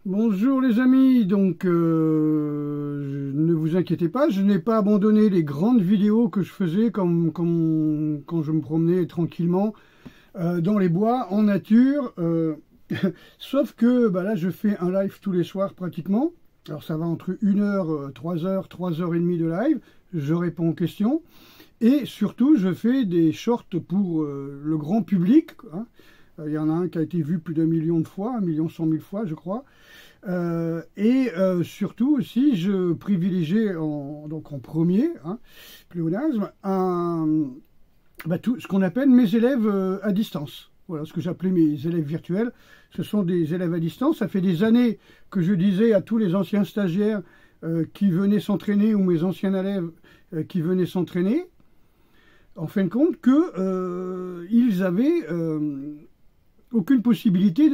Bonjour les amis, donc ne vous inquiétez pas, je n'ai pas abandonné les grandes vidéos que je faisais quand je me promenais tranquillement dans les bois, en nature, sauf que bah, là je fais un live tous les soirs pratiquement, alors ça va entre 1 heure, 3 heures, 3 heures et demie de live, je réponds aux questions, et surtout je fais des shorts pour le grand public, hein. Il y en a un qui a été vu plus d'1 million de fois, 1 100 000 fois je crois. Surtout aussi, je privilégiais donc en premier, hein, pléonasme, tout ce qu'on appelle mes élèves à distance. Voilà ce que j'appelais mes élèves virtuels. Ce sont des élèves à distance. Ça fait des années que je disais à tous les anciens stagiaires qui venaient s'entraîner ou mes anciens élèves qui venaient s'entraîner, en fin de compte, qu'ils avaient aucune possibilité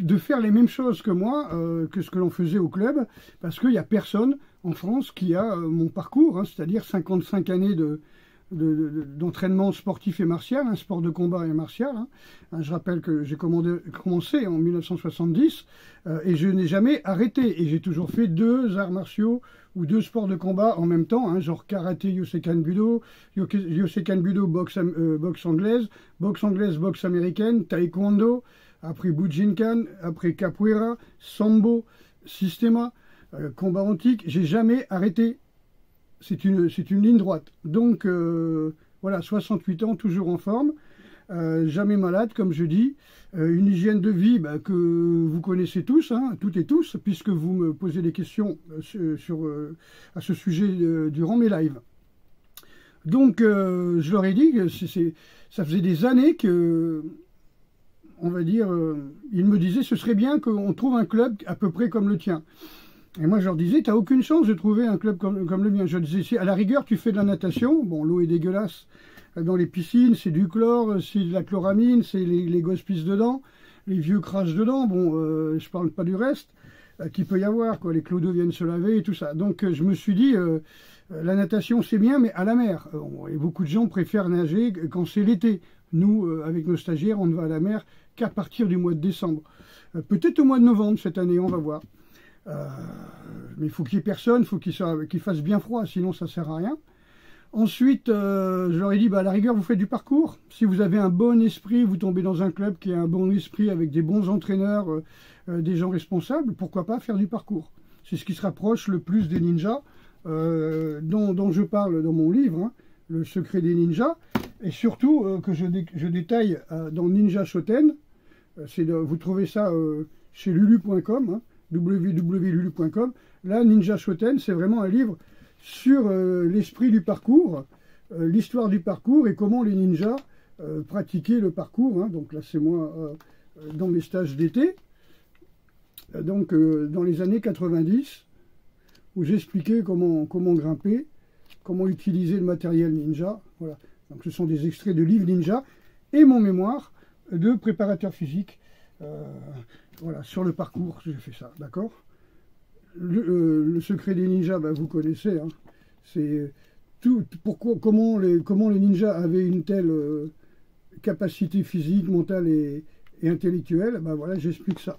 de faire les mêmes choses que moi, que ce que l'on faisait au club, parce qu'il n'y a personne en France qui a mon parcours, hein, c'est-à-dire 55 années d'entraînement sportif et martial, un sport de combat et martial. Hein. Je rappelle que j'ai commencé en 1970 et je n'ai jamais arrêté. Et j'ai toujours fait 2 arts martiaux ou 2 sports de combat en même temps, hein, genre karaté, Yosekan Budo, boxe anglaise, boxe américaine, taekwondo, après Bujinkan, après capoeira, sambo, systema, combat antique. J'ai jamais arrêté. C'est une ligne droite. Donc, voilà, 68 ans, toujours en forme, jamais malade, comme je dis. Une hygiène de vie que vous connaissez tous, hein, toutes et tous, puisque vous me posez des questions à ce sujet durant mes lives. Donc, je leur ai dit que ça faisait des années que, on va dire, ils me disaient ce serait bien qu'on trouve un club à peu près comme le tien. Et moi, je leur disais, tu n'as aucune chance de trouver un club comme le mien. Je disais, à la rigueur, tu fais de la natation. Bon, l'eau est dégueulasse dans les piscines, c'est du chlore, c'est de la chloramine, c'est les gosses pissent dedans, les vieux crachent dedans. Bon, je parle pas du reste qu'il peut y avoir, quoi. Les clodos viennent se laver et tout ça. Donc, je me suis dit, la natation, c'est bien, mais à la mer. Et beaucoup de gens préfèrent nager quand c'est l'été. Nous, avec nos stagiaires, on ne va à la mer qu'à partir du mois de décembre. Peut-être au mois de novembre cette année, on va voir. Mais il faut qu'il n'y ait personne, il faut qu'il fasse bien froid, sinon ça ne sert à rien. Ensuite, je leur ai dit, à la rigueur, vous faites du parcours. Si vous avez un bon esprit, vous tombez dans un club qui a un bon esprit avec des bons entraîneurs, des gens responsables, pourquoi pas faire du parcours. C'est ce qui se rapproche le plus des ninjas, dont je parle dans mon livre, hein, Le secret des ninjas, et surtout que je détaille dans Ninja Shoten. Vous trouvez ça chez lulu.com, hein, www.lulu.com. Là, Ninja Shoten, c'est vraiment un livre sur l'esprit du parcours, l'histoire du parcours et comment les ninjas pratiquaient le parcours. Hein. Donc là, c'est moi dans mes stages d'été, donc dans les années 90, où j'expliquais comment grimper, comment utiliser le matériel ninja. Voilà. Donc ce sont des extraits de livres ninja et mon mémoire de préparateur physique. Voilà, sur le parcours, j'ai fait ça, d'accord. Le secret des ninjas, vous connaissez, hein. C'est comment les ninjas avaient une telle capacité physique, mentale et intellectuelle. Voilà, j'explique ça.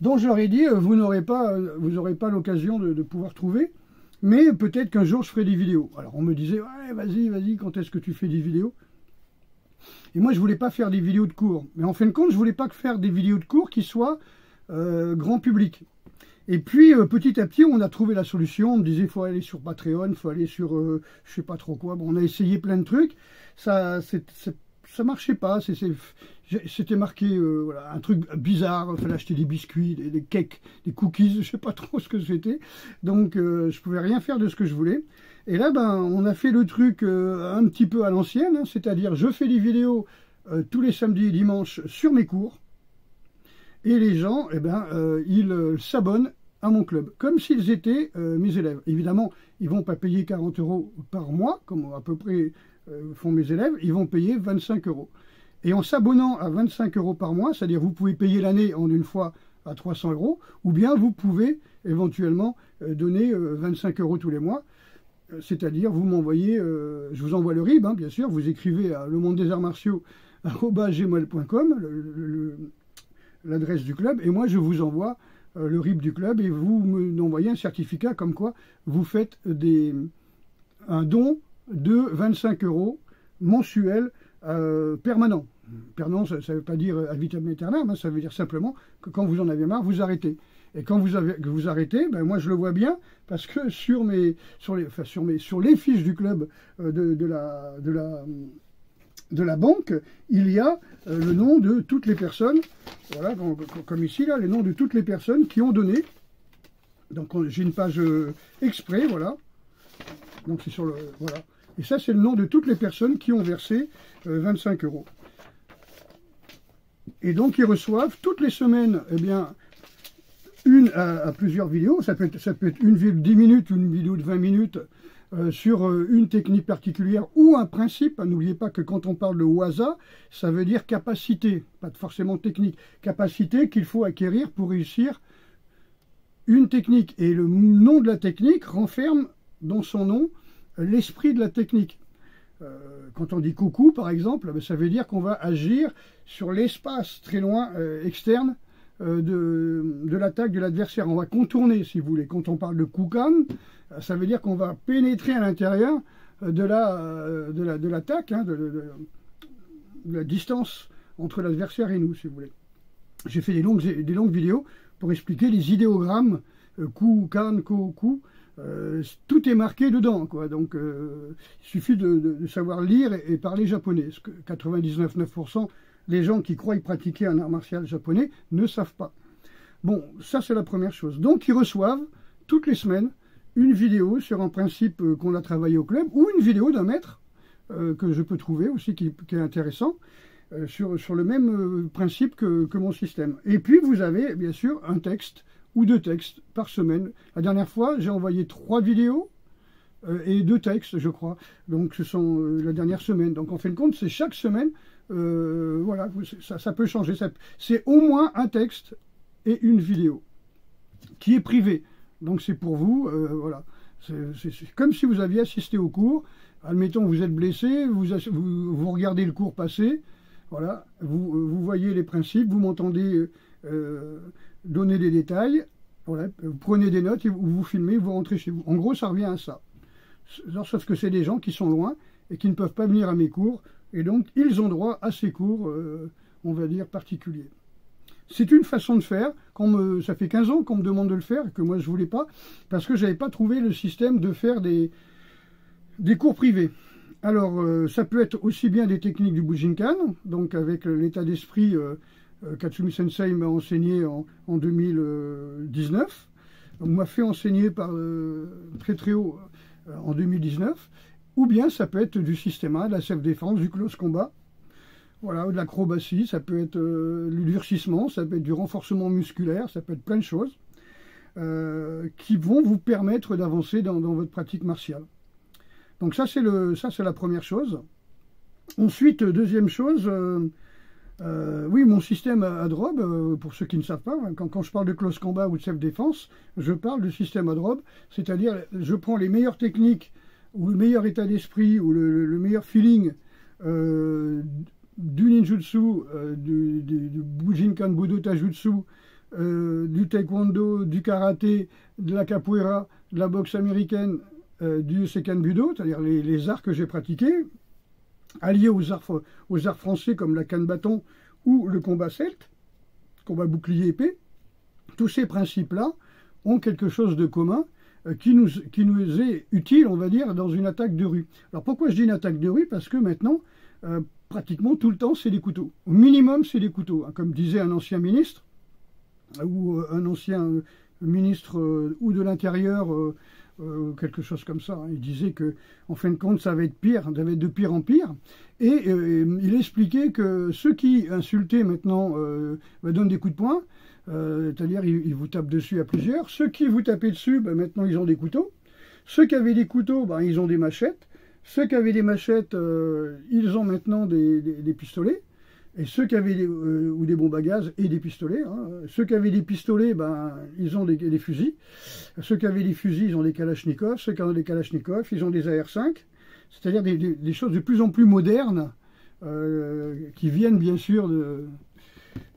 Donc je leur ai dit, vous n'aurez pas l'occasion de pouvoir trouver, mais peut-être qu'un jour je ferai des vidéos. Alors on me disait, ouais, vas-y, quand est-ce que tu fais des vidéos? Et moi, je voulais pas faire des vidéos de cours. Mais en fin de compte, je voulais pas faire des vidéos de cours qui soient grand public. Et puis, petit à petit, on a trouvé la solution. On me disait, il faut aller sur Patreon, il faut aller sur je sais pas trop quoi. Bon, on a essayé plein de trucs. Ça marchait pas. C'était marqué voilà, un truc bizarre. Il fallait acheter des biscuits, des cakes, des cookies. Je sais pas trop ce que c'était. Donc, je pouvais rien faire de ce que je voulais. Et là, on a fait le truc un petit peu à l'ancienne, hein, c'est-à-dire je fais des vidéos tous les samedis et dimanches sur mes cours, et les gens, ils s'abonnent à mon club, comme s'ils étaient mes élèves. Évidemment, ils ne vont pas payer 40 € par mois, comme à peu près font mes élèves, ils vont payer 25 €. Et en s'abonnant à 25 € par mois, c'est-à-dire vous pouvez payer l'année en une fois à 300 €, ou bien vous pouvez éventuellement donner 25 € tous les mois. C'est-à-dire, vous m'envoyez, je vous envoie le RIB, hein, bien sûr, vous écrivez à le monde des arts martiaux @gmail.com, l'adresse du club, et moi je vous envoie le RIB du club, et vous m'envoyez un certificat comme quoi vous faites un don de 25 € mensuel permanent. Permanent, ça ne veut pas dire ad vitam aeternam, hein, ça veut dire simplement que quand vous en avez marre, vous arrêtez. Et quand vous arrêtez, ben moi je le vois bien, parce que sur les fiches du club de la banque, il y a le nom de toutes les personnes, voilà, comme ici, là, les noms de toutes les personnes qui ont donné. Donc j'ai une page exprès, voilà. Donc c'est sur le, voilà. Et ça, c'est le nom de toutes les personnes qui ont versé 25 €. Et donc, ils reçoivent toutes les semaines, eh bien, une à plusieurs vidéos. Ça peut être une vidéo de 10 minutes ou une vidéo de 20 minutes sur une technique particulière ou un principe. N'oubliez pas que quand on parle de waza, ça veut dire capacité, pas forcément technique. Capacité qu'il faut acquérir pour réussir une technique. Et le nom de la technique renferme dans son nom l'esprit de la technique. Quand on dit coucou, par exemple, ça veut dire qu'on va agir sur l'espace très loin externe de l'attaque de l'adversaire. On va contourner, si vous voulez. Quand on parle de koukan, ça veut dire qu'on va pénétrer à l'intérieur de l'attaque, hein, de la distance entre l'adversaire et nous, si vous voulez. J'ai fait des longues vidéos pour expliquer les idéogrammes koukan, kou. Tout est marqué dedans, quoi. Donc il suffit de savoir lire et parler japonais. Ce que 99,9% des gens qui croient pratiquer un art martial japonais ne savent pas. Bon, ça c'est la première chose. Donc ils reçoivent toutes les semaines une vidéo sur un principe qu'on a travaillé au club, ou une vidéo d'un maître que je peux trouver aussi qui est intéressant, sur le même principe que mon système. Et puis vous avez bien sûr un texte ou 2 textes par semaine. La dernière fois, j'ai envoyé 3 vidéos et 2 textes, je crois. Donc, ce sont la dernière semaine. Donc, en fin de compte, c'est chaque semaine. Voilà, ça peut changer. C'est au moins un texte et une vidéo qui est privée. Donc, c'est pour vous. Voilà. C'est comme si vous aviez assisté au cours. Admettons, vous êtes blessé, vous regardez le cours passer. Voilà, vous voyez les principes, vous m'entendez donner des détails, voilà, vous prenez des notes, et vous filmez, vous rentrez chez vous. En gros, ça revient à ça. Sauf que c'est des gens qui sont loin et qui ne peuvent pas venir à mes cours, et donc ils ont droit à ces cours, on va dire, particuliers. C'est une façon de faire. Ça fait 15 ans qu'on me demande de le faire, et que moi je ne voulais pas, parce que je n'avais pas trouvé le système de faire des cours privés. Alors, ça peut être aussi bien des techniques du Bujinkan, donc avec l'état d'esprit Katsumi Sensei m'a enseigné en 2019, m'a fait enseigner par très haut en 2019, ou bien ça peut être du systéma, de la self-défense, du close combat, voilà, de l'acrobatie, ça peut être du durcissement, ça peut être du renforcement musculaire, ça peut être plein de choses qui vont vous permettre d'avancer dans votre pratique martiale. Donc ça c'est la première chose. Ensuite, deuxième chose, oui, mon système ADROB, pour ceux qui ne savent pas, quand je parle de close combat ou de self-défense, je parle de système ADROB, c'est-à-dire je prends les meilleures techniques ou le meilleur état d'esprit ou le meilleur feeling du ninjutsu, du Bujinkan Budo Taijutsu, du taekwondo, du karaté, de la capoeira, de la boxe américaine, du Seikan Budo, c'est-à-dire les arts que j'ai pratiqués, alliés aux arts français comme la canne-bâton ou le combat celte, combat bouclier-épée. Tous ces principes-là ont quelque chose de commun qui nous est utile, on va dire, dans une attaque de rue. Alors pourquoi je dis une attaque de rue? Parce que maintenant, pratiquement tout le temps, c'est des couteaux. Au minimum, c'est des couteaux. Comme disait un ancien ministre, ou un ancien ministre ou de l'Intérieur, quelque chose comme ça. Il disait que, en fin de compte, ça va être pire, ça va être de pire en pire. Et il expliquait que ceux qui insultaient maintenant donnent des coups de poing, c'est-à-dire ils vous tapent dessus à plusieurs. Ceux qui vous tapaient dessus, maintenant ils ont des couteaux. Ceux qui avaient des couteaux, ils ont des machettes. Ceux qui avaient des machettes, ils ont maintenant des pistolets. Et ceux qui avaient ou des bombes à gaz et des pistolets, hein. Ceux qui avaient des pistolets, ils ont des fusils. Ceux qui avaient des fusils, ils ont des kalachnikovs. Ceux qui ont des kalachnikovs, ils ont des AR-5. C'est-à-dire des choses de plus en plus modernes qui viennent bien sûr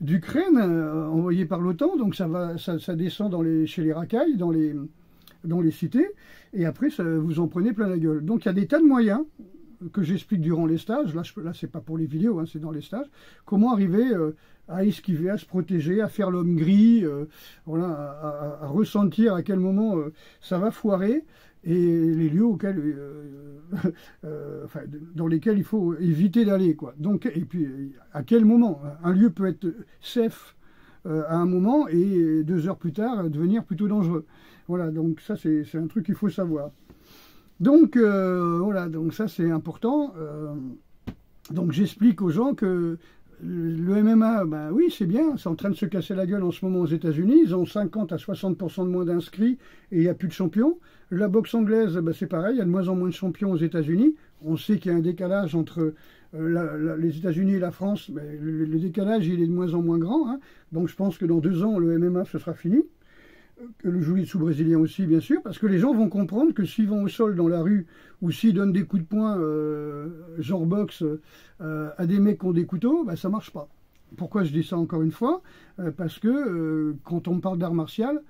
d'Ukraine envoyés par l'OTAN, donc ça descend chez les racailles, dans les cités, et après vous en prenez plein la gueule. Donc il y a des tas de moyens que j'explique durant les stages, là c'est pas pour les vidéos, hein, c'est dans les stages, comment arriver à esquiver, à se protéger, à faire l'homme gris, voilà, à ressentir à quel moment ça va foirer, et les lieux enfin, dans lesquels il faut éviter d'aller, quoi. Donc, et puis à quel moment un lieu peut être safe à un moment et 2 heures plus tard devenir plutôt dangereux. Voilà, donc ça c'est un truc qu'il faut savoir. Donc voilà, donc ça c'est important. Donc j'explique aux gens que le MMA, ben oui c'est bien, c'est en train de se casser la gueule en ce moment aux États-Unis. Ils ont 50 à 60% de moins d'inscrits et il n'y a plus de champions. La boxe anglaise, ben, c'est pareil, il y a de moins en moins de champions aux États-Unis. On sait qu'il y a un décalage entre les États-Unis et la France, mais le décalage il est de moins en moins grand. Hein. Donc je pense que dans 2 ans le MMA ce sera fini. Le jiu-jitsu brésilien aussi, bien sûr, parce que les gens vont comprendre que s'ils vont au sol dans la rue ou s'ils donnent des coups de poing, genre boxe, à des mecs qui ont des couteaux, ben, ça ne marche pas. Pourquoi je dis ça encore une fois? Parce que quand on parle d'art martial,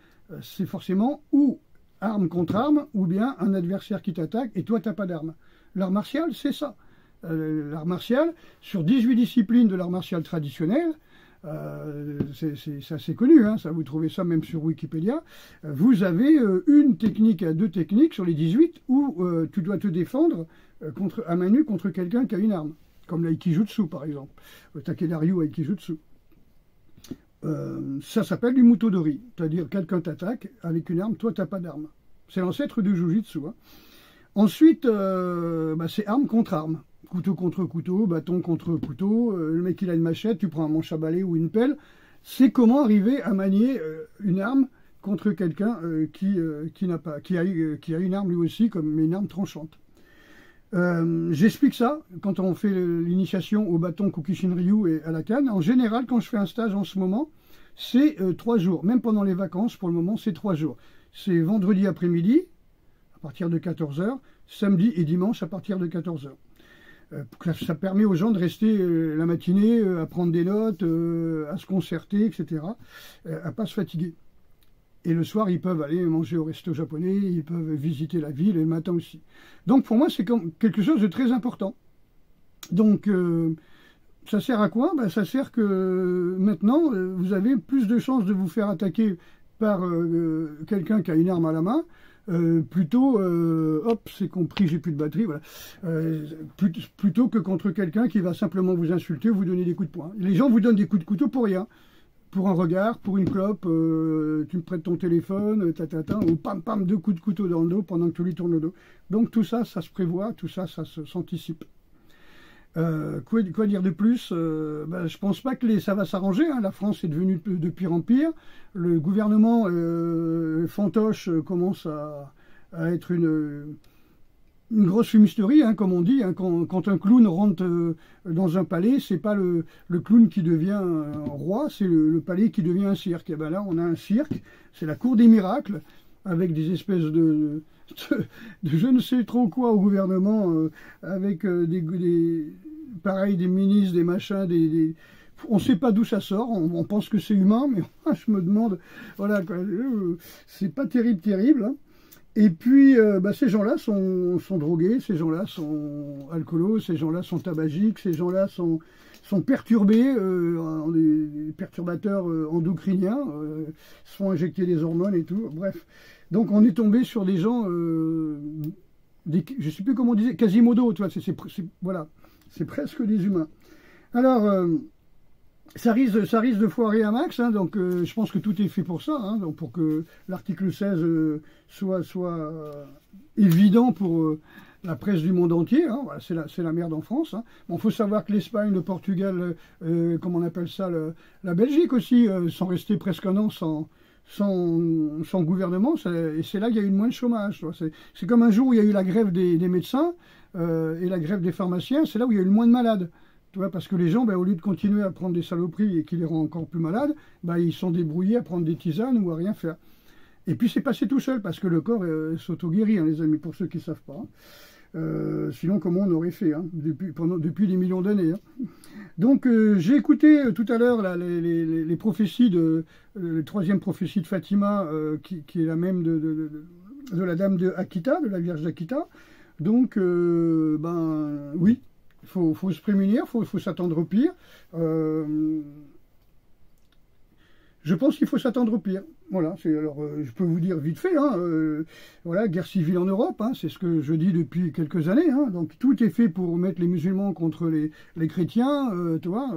c'est forcément ou arme contre arme, ou bien un adversaire qui t'attaque et toi, tu n'as pas d'arme. L'art martial, c'est ça. L'art martial, sur 18 disciplines de l'art martial traditionnel, c'est assez connu, hein, ça, vous trouvez ça même sur Wikipédia. Vous avez une technique à 2 techniques sur les 18 où tu dois te défendre à main nue contre quelqu'un qui a une arme, comme l'aikijutsu par exemple, le takedaryu aikijutsu. Ça s'appelle du mutodori, c'est-à-dire quelqu'un t'attaque avec une arme, toi tu n'as pas d'arme. C'est l'ancêtre du jujitsu. Hein. Ensuite, bah, c'est arme contre arme. Couteau contre couteau, bâton contre couteau, le mec il a une machette, tu prends un manche à balai ou une pelle. C'est comment arriver à manier une arme contre quelqu'un qui a une arme lui aussi, mais une arme tranchante. J'explique ça quand on fait l'initiation au bâton Kukishin-ryu et à la canne. En général, quand je fais un stage en ce moment, c'est 3 jours. Même pendant les vacances, pour le moment, c'est 3 jours. C'est vendredi après-midi, à partir de 14 h, samedi et dimanche à partir de 14 h. Ça permet aux gens de rester la matinée à prendre des notes, à se concerter, etc., à ne pas se fatiguer. Et le soir, ils peuvent aller manger au resto japonais, ils peuvent visiter la ville, et le matin aussi. Donc pour moi, c'est quelque chose de très important. Donc ça sert à quoi? Ben, ça sert que maintenant, vous avez plus de chances de vous faire attaquer par quelqu'un qui a une arme à la main, plutôt, hop, c'est compris, j'ai plus de batterie, voilà, plutôt que contre quelqu'un qui va simplement vous insulter ou vous donner des coups de poing. Les gens vous donnent des coups de couteau pour rien, pour un regard, pour une clope, tu me prêtes ton téléphone, ou pam pam, 2 coups de couteau dans le dos pendant que tu lui tournes le dos. Donc tout ça, ça se prévoit, tout ça, ça s'anticipe. Quoi dire de plus? Ben, je pense pas que ça va s'arranger. Hein. La France est devenue de pire en pire. Le gouvernement fantoche commence à être une grosse fumisterie, hein, comme on dit. Hein. Quand un clown rentre dans un palais, c'est pas le clown qui devient roi, c'est le palais qui devient un cirque. Et ben là, on a un cirque, c'est la cour des miracles, avec des espèces de je ne sais trop quoi au gouvernement, avec pareil, des ministres, des machins, on ne sait pas d'où ça sort, on pense que c'est humain, mais je me demande, voilà, c'est pas terrible. Hein. Et puis, bah, ces gens-là sont drogués, ces gens-là sont alcoolos, ces gens-là sont tabagiques, ces gens-là sont perturbés, des perturbateurs endocriniens, se font injecter des hormones et tout, bref. Donc on est tombé sur des gens, je ne sais plus comment on disait, Quasimodo, tu vois, voilà, c'est presque des humains. Alors, ça risque de foirer à max, hein, donc je pense que tout est fait pour ça, hein, donc pour que l'article 16 soit évident pour la presse du monde entier, hein, voilà, c'est la merde en France. Hein. Bon, faut savoir que l'Espagne, le Portugal, comment on appelle ça, la Belgique aussi, sont restés presque un an sans gouvernement, et c'est là qu'il y a eu moins de chômage. C'est comme un jour où il y a eu la grève des médecins et la grève des pharmaciens, c'est là où il y a eu le moins de malades. Tu vois, parce que les gens, ben, au lieu de continuer à prendre des saloperies et qui les rend encore plus malades, ben, ils sont débrouillés à prendre des tisanes ou à rien faire. Et puis c'est passé tout seul, parce que le corps s'auto-guérit, hein, les amis, pour ceux qui ne savent pas. Sinon, comment on aurait fait, hein, depuis des millions d'années, hein. Donc, j'ai écouté tout à l'heure les prophéties la troisième prophétie de Fatima, qui est la même de la dame de Akita, de la Vierge d'Akita. Donc, ben oui, il faut se prémunir, il faut s'attendre au pire. Je pense qu'il faut s'attendre au pire. Voilà, alors je peux vous dire vite fait, hein, voilà, guerre civile en Europe, hein, c'est ce que je dis depuis quelques années. Hein, donc tout est fait pour mettre les musulmans contre les chrétiens, tu vois,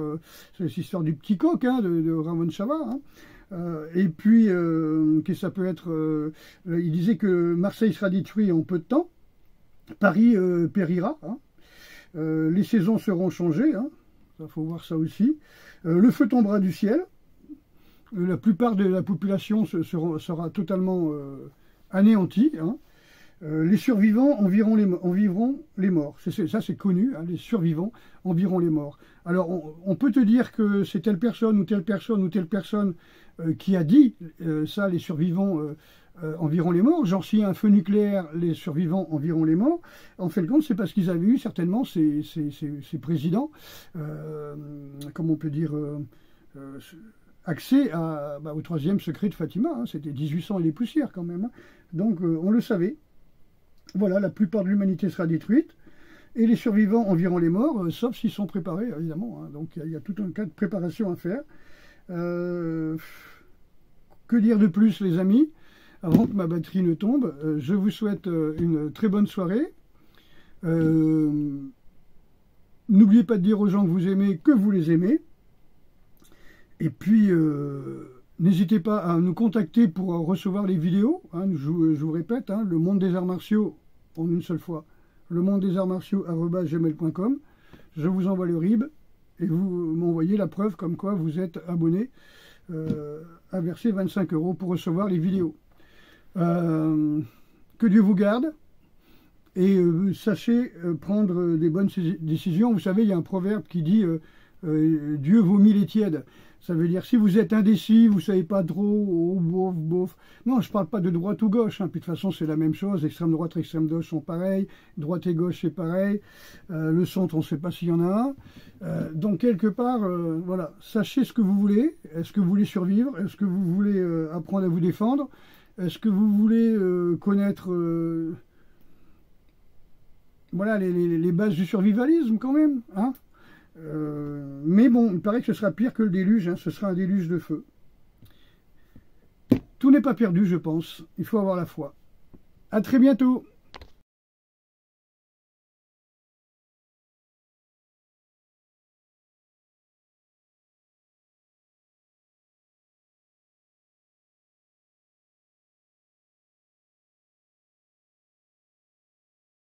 c'est l'histoire du petit coq, hein, de Ramon Chava. Hein. Et puis, qu'est-ce que ça peut être, il disait que Marseille sera détruit en peu de temps, Paris périra, hein, les saisons seront changées, hein, il faut voir ça aussi, le feu tombera du ciel. La plupart de la population sera totalement anéantie. Hein. Les survivants en vivront les morts. Ça, c'est connu. Hein, les survivants en vivront les morts. Alors, on peut te dire que c'est telle personne ou telle personne ou telle personne qui a dit ça, les survivants en vivront les morts. Genre, s'il y a un feu nucléaire, les survivants en vivront les morts. En fait, le compte, c'est parce qu'ils avaient eu certainement ces présidents, comment on peut dire... accès au troisième secret de Fatima, hein, c'était 1800 et les poussières quand même. Hein. Donc on le savait. Voilà, la plupart de l'humanité sera détruite et les survivants en vivront les morts, sauf s'ils sont préparés, évidemment. Hein. Donc il y a tout un cas de préparation à faire. Que dire de plus, les amis? Avant que ma batterie ne tombe, je vous souhaite une très bonne soirée. N'oubliez pas de dire aux gens que vous aimez que vous les aimez. Et puis, n'hésitez pas à nous contacter pour recevoir les vidéos. Hein, je vous répète, hein, le monde des arts martiaux, en une seule fois, le monde des arts martiaux @gmail.com. Je vous envoie le RIB et vous m'envoyez la preuve comme quoi vous êtes abonné à verser 25 € pour recevoir les vidéos. Que Dieu vous garde et sachez prendre des bonnes décisions. Vous savez, il y a un proverbe qui dit Dieu vomit les tièdes. Ça veut dire, si vous êtes indécis, vous ne savez pas trop, oh, bof, bof. Non, je ne parle pas de droite ou gauche, hein. Puis de toute façon, c'est la même chose. Extrême droite et extrême gauche sont pareils. Droite et gauche, c'est pareil. Le centre, on ne sait pas s'il y en a un. Donc, quelque part, voilà, sachez ce que vous voulez. Est-ce que vous voulez survivre? Est-ce que vous voulez apprendre à vous défendre? Est-ce que vous voulez connaître voilà, les bases du survivalisme, quand même, hein? Mais bon, il paraît que ce sera pire que le déluge, hein, ce sera un déluge de feu. Tout n'est pas perdu, je pense. Il faut avoir la foi. À très bientôt.